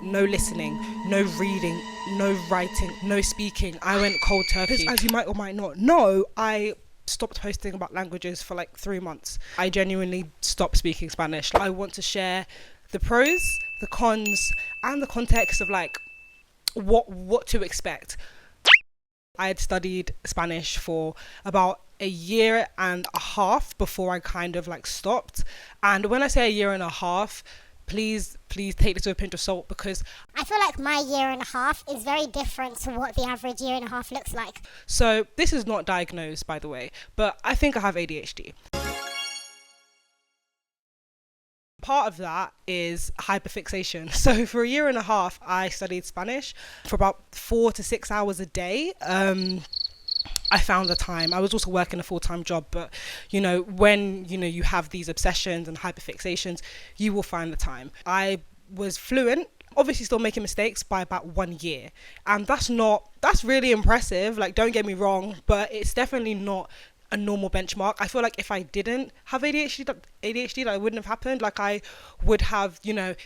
No listening, no reading, no writing, no speaking. I went cold turkey. As you might or might not know, I stopped posting about languages for like 3 months. I genuinely stopped speaking Spanish. I want to share the pros, the cons, and the context of like what to expect. I had studied Spanish for about a year and a half before I kind of like stopped. And when I say a year and a half, please take this with a pinch of salt, because I feel like my year and a half is very different to what the average year and a half looks like. So this is not diagnosed, by the way, but I think I have ADHD. Part of that is hyperfixation. So for a year and a half, I studied Spanish for about 4 to 6 hours a day. I found the time. I was also working a full-time job, but when you have these obsessions and hyperfixations, you will find the time. I was fluent, obviously still making mistakes, by about 1 year, and that's really impressive. Like, don't get me wrong, but it's definitely not a normal benchmark. I feel like if I didn't have ADHD, that wouldn't have happened. Like, I would have,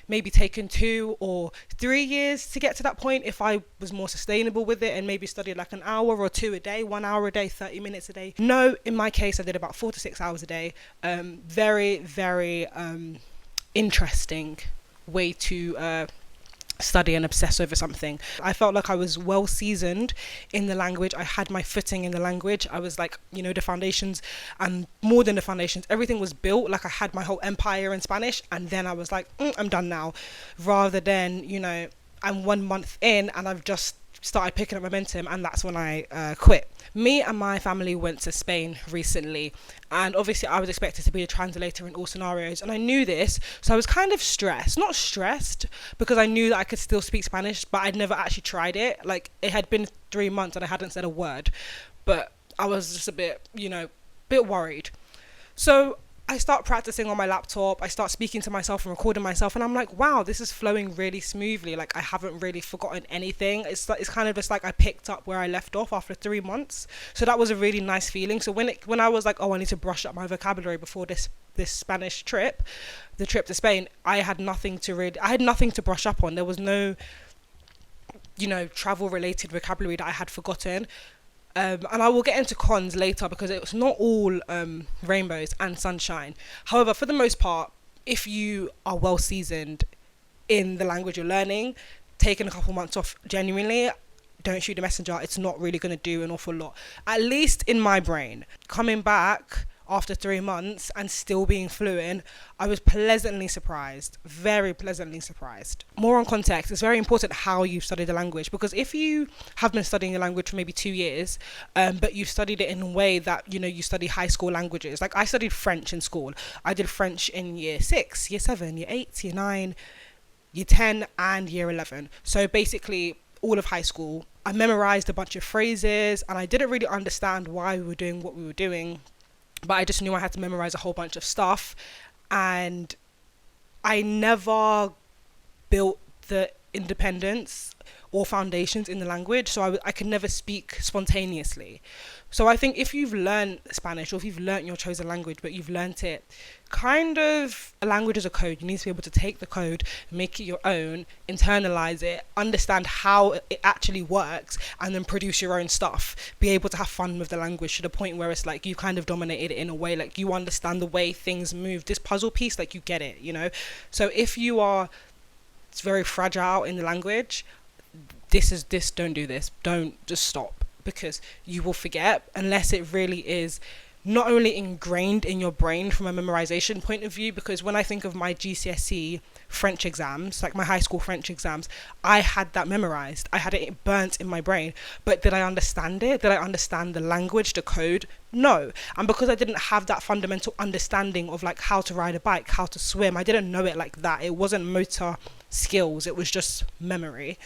maybe taken 2 or 3 years to get to that point if I was more sustainable with it and maybe studied like an hour or 2 a day, 1 hour a day, 30 minutes a day. No, in my case, I did about 4 to 6 hours a day. Very, very interesting way to study and obsess over something. I felt like I was well seasoned in the language. I had my footing in the language. I was like, the foundations, and more than the foundations, everything was built. Like, I had my whole empire in Spanish, and then I was like, I'm done now, rather than I'm 1 month in and I've just started picking up momentum, and that's when I quit. Me and my family went to Spain recently, and obviously I was expected to be a translator in all scenarios, and I knew this, so I was kind of not stressed, because I knew that I could still speak Spanish, but I'd never actually tried it. Like, it had been 3 months and I hadn't said a word, but I was just a bit worried. So I start practicing on my laptop, I start speaking to myself and recording myself, and I'm like, wow, this is flowing really smoothly. Like, I haven't really forgotten anything. It's kind of just like I picked up where I left off after 3 months. So that was a really nice feeling. So when I was like, oh, I need to brush up my vocabulary before this Spanish trip, the trip to Spain, I had nothing to brush up on. There was no, travel related vocabulary that I had forgotten. And I will get into cons later, because it's not all rainbows and sunshine. However, for the most part, if you are well seasoned in the language you're learning, taking a couple months off, genuinely, don't shoot the messenger. It's not really going to do an awful lot, at least in my brain. Coming back after 3 months and still being fluent, I was pleasantly surprised, very pleasantly surprised. More on context, it's very important how you study the language, because if you have been studying the language for maybe 2 years, but you've studied it in a way that, you study high school languages. Like, I studied French in school. I did French in year 6, year 7, year 8, year 9, year 10, and year 11. So basically, all of high school, I memorized a bunch of phrases, and I didn't really understand why we were doing what we were doing, but I just knew I had to memorize a whole bunch of stuff, and I never built the independence or foundations in the language, so I could never speak spontaneously. So I think if you've learned Spanish, or if you've learnt your chosen language, but you've learnt it kind of, a language is a code. You need to be able to take the code, make it your own, internalize it, understand how it actually works, and then produce your own stuff. Be able to have fun with the language to the point where it's like you kind of dominated it in a way, like you understand the way things move. This puzzle piece, like, you get it, So if you are very fragile in the language, don't do this. Don't, just stop, because you will forget, unless it really is not only ingrained in your brain from a memorization point of view. Because when I think of my GCSE French exams, like my high school French exams, I had that memorized. I had it burnt in my brain. But did I understand it? Did I understand the language, the code? No. And because I didn't have that fundamental understanding of like how to ride a bike, how to swim, I didn't know it like that. It wasn't motor skills, it was just memory.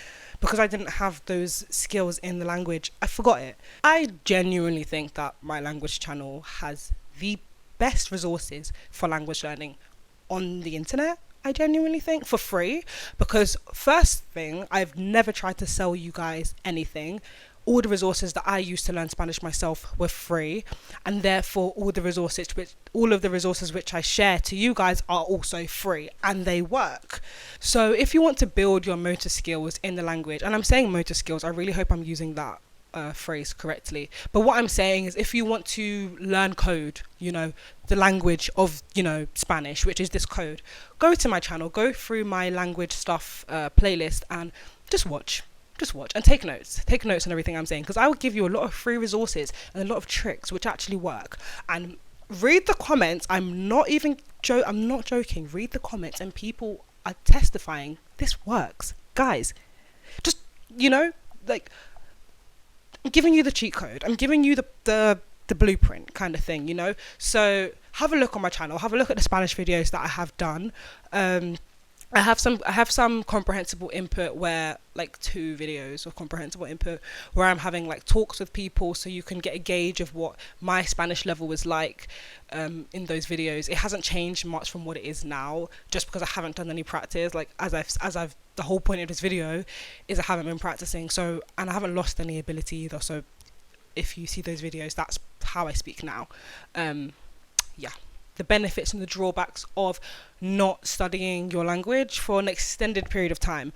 Because I didn't have those skills in the language, I forgot it. I genuinely think that my language channel has the best resources for language learning on the internet. I genuinely think, for free, because first thing, I've never tried to sell you guys anything. all the resources that I used to learn Spanish myself were free, and therefore all of the resources which I share to you guys are also free, and they work. So if you want to build your motor skills in the language, and I'm saying motor skills, I really hope I'm using that phrase correctly, but what I'm saying is, if you want to learn code, the language of Spanish, which is this code, go to my channel, go through my language stuff playlist, and just watch and take notes on everything I'm saying, because I will give you a lot of free resources and a lot of tricks which actually work. And read the comments. I'm not joking. Read the comments, and people are testifying this works, guys. Just like, I'm giving you the cheat code. I'm giving you the blueprint kind of thing, So have a look on my channel. Have a look at the Spanish videos that I have done. I have some comprehensible input where, like, 2 videos of comprehensible input where I'm having like talks with people, so you can get a gauge of what my Spanish level was like in those videos. It hasn't changed much from what it is now, just because I haven't done any practice. Like, as I've the whole point of this video is I haven't been practicing, so, and I haven't lost any ability either. So if you see those videos, that's how I speak now. The benefits and the drawbacks of not studying your language for an extended period of time.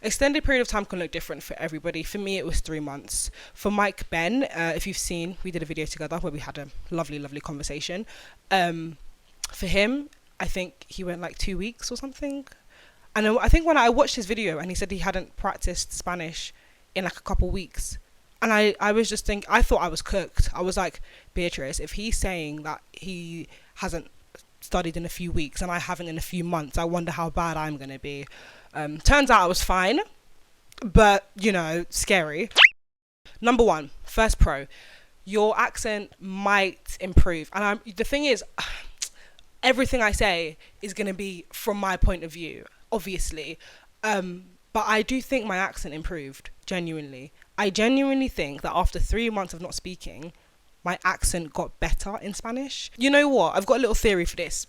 Extended period of time can look different for everybody. For me, it was 3 months. For Mike Ben, if you've seen, we did a video together where we had a lovely conversation. For him, I think he went like 2 weeks or something. And I think when I watched his video and he said he hadn't practiced Spanish in like a couple weeks, and I was just thinking, I thought I was cooked. I was like, Beatrice, if he's saying that he hasn't studied in a few weeks and I haven't in a few months, I wonder how bad I'm going to be. Turns out I was fine, but, scary. Number 1, first pro, your accent might improve. And the thing is, everything I say is going to be from my point of view, obviously. But I do think my accent improved, genuinely. I genuinely think that after 3 months of not speaking, my accent got better in Spanish. You know what? I've got a little theory for this.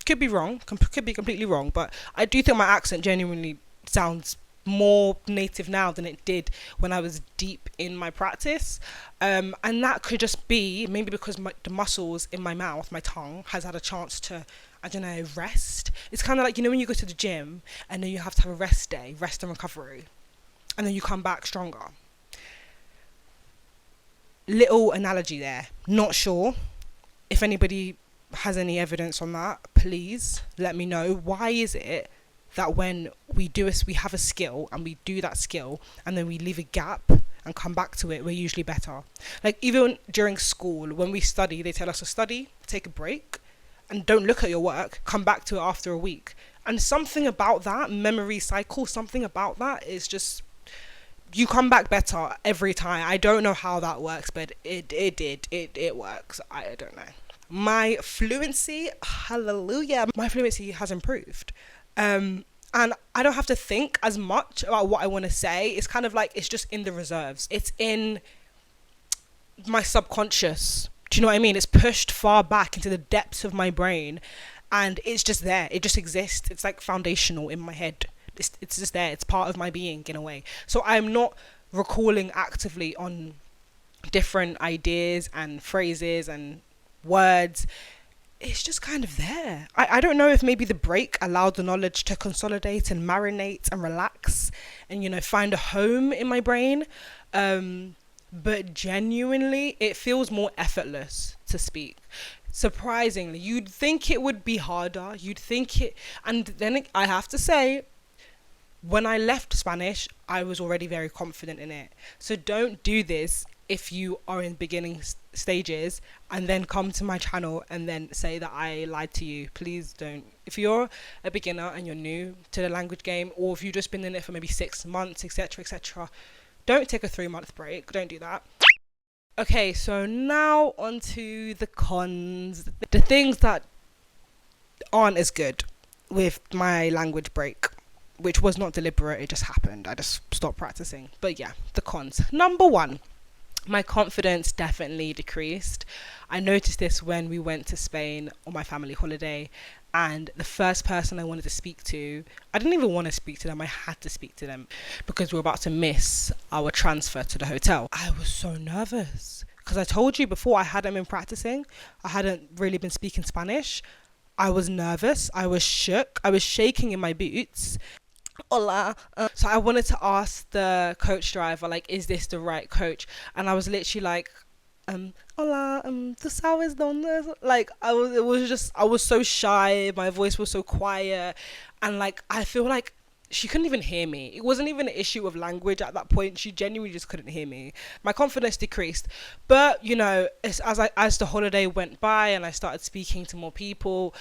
Could be wrong, could be completely wrong, but I do think my accent genuinely sounds more native now than it did when I was deep in my practice. And that could just be maybe because the muscles in my mouth, my tongue, has had a chance to, I don't know, rest. It's kind of like, when you go to the gym and then you have to have a rest day, rest and recovery, and then you come back stronger. Little analogy there. Not sure. If anybody has any evidence on that, please let me know. Why is it that when we have a skill and we do that skill and then we leave a gap and come back to it, we're usually better? Like, even during school, when we study, they tell us to study, take a break, and don't look at your work, come back to it after a week. And something about that memory cycle, something about that is just, you come back better every time. I don't know how that works, but it works. I don't know. My fluency, hallelujah, my fluency has improved. And I don't have to think as much about what I want to say. It's kind of like, it's just in the reserves. It's in my subconscious. Do you know what I mean? It's pushed far back into the depths of my brain, and it's just there. It just exists. It's like foundational in my head. It's just there. It's part of my being in a way. So I'm not recalling actively on different ideas and phrases and words. It's just kind of there. I don't know if maybe the break allowed the knowledge to consolidate and marinate and relax and, find a home in my brain. But genuinely, it feels more effortless to speak. Surprisingly, you'd think it would be harder. And then I have to say, when I left Spanish, I was already very confident in it. So don't do this if you are in beginning stages and then come to my channel and then say that I lied to you. Please don't. If you're a beginner and you're new to the language game, or if you've just been in it for maybe 6 months, etc., don't take a 3-month break. Don't do that. Okay, so now on to the cons. The things that aren't as good with my language break, which was not deliberate, it just happened. I just stopped practicing. But yeah, the cons. Number 1, my confidence definitely decreased. I noticed this when we went to Spain on my family holiday, And the first person I wanted to speak to, I didn't even want to speak to them, I had to speak to them because we were about to miss our transfer to the hotel. I was so nervous because I told you before I hadn't been practicing, I hadn't really been speaking Spanish. I was nervous, I was shook, I was shaking in my boots. Hola. So I wanted to ask the coach driver, like, is this the right coach? And I was literally like, hola, tú sabes dónde? Like, I was so shy, my voice was so quiet, and like, I feel like she couldn't even hear me. It wasn't even an issue of language at that point. She genuinely just couldn't hear me. My confidence decreased. But, you know, as the holiday went by and I started speaking to more people,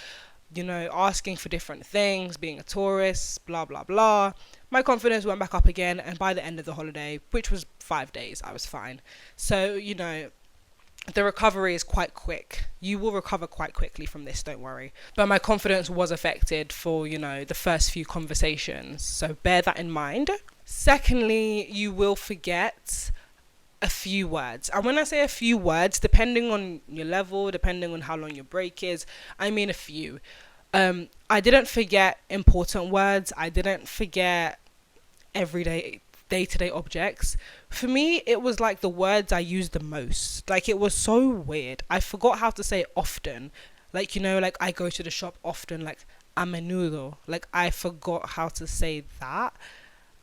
you know, asking for different things, being a tourist, blah, blah, blah, my confidence went back up again. And by the end of the holiday, which was 5 days, I was fine. So, you know, the recovery is quite quick. You will recover quite quickly from this, don't worry. But my confidence was affected for, you know, the first few conversations. So bear that in mind. Secondly, you will forget a few words. And when I say a few words, depending on your level, depending on how long your break is, I mean a few. I didn't forget important words. I didn't forget everyday day-to-day objects. For me, it was like the words I used the most. Like, it was so weird. I forgot how to say often. Like, you know, like, I go to the shop often, like a menudo. Like, I forgot how to say that.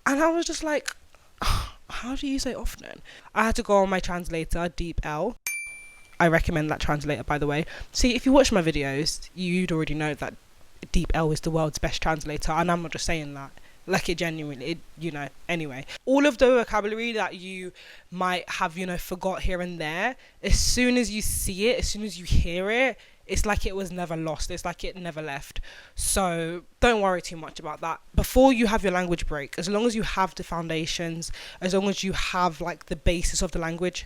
And I was just like, how do you say often? I had to go on my translator, Deep L. I recommend that translator, by the way. See, if you watch my videos, you'd already know that Deep L is the world's best translator, and I'm not just saying that. Like, it genuinely, you know, anyway. All of the vocabulary that you might have, you know, forgot here and there, as soon as you see it, as soon as you hear it, it's like it was never lost. It's like it never left. So don't worry too much about that. Before you have your language break, as long as you have the foundations, as long as you have, like, the basis of the language,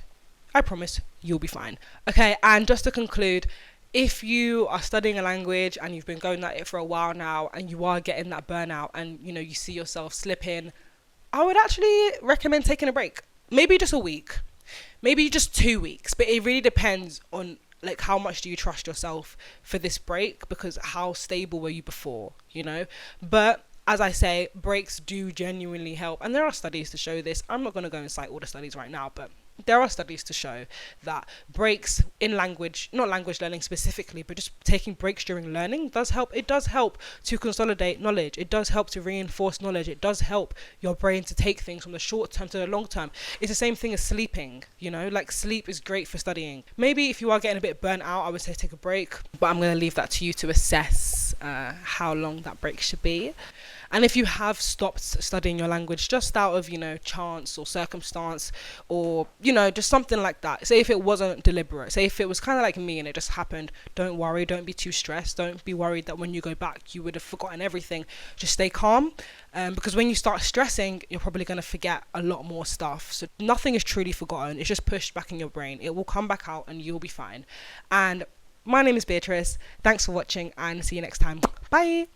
I promise you'll be fine. Okay, and just to conclude, if you are studying a language and you've been going at it for a while now and you are getting that burnout and, you know, you see yourself slipping, I would actually recommend taking a break. Maybe just a week, maybe just 2 weeks, but it really depends on, like, how much do you trust yourself for this break, because how stable were you before, you know? But as I say, breaks do genuinely help, and there are studies to show this. I'm not going to go and cite all the studies right now, but there are studies to show that breaks in language, not language learning specifically, but just taking breaks during learning does help. It does help to consolidate knowledge. It does help to reinforce knowledge. It does help your brain to take things from the short term to the long term. It's the same thing as sleeping, you know, like, sleep is great for studying. Maybe if you are getting a bit burnt out, I would say take a break, but I'm going to leave that to you to assess how long that break should be. And if you have stopped studying your language just out of, you know, chance or circumstance, or, you know, just something like that, say if it wasn't deliberate, say if it was kind of like me and it just happened, don't worry, don't be too stressed, don't be worried that when you go back you would have forgotten everything. Just stay calm, because when you start stressing, you're probably going to forget a lot more stuff. So nothing is truly forgotten, it's just pushed back in your brain. It will come back out and you'll be fine. And my name is Beatrice. Thanks for watching and see you next time. Bye.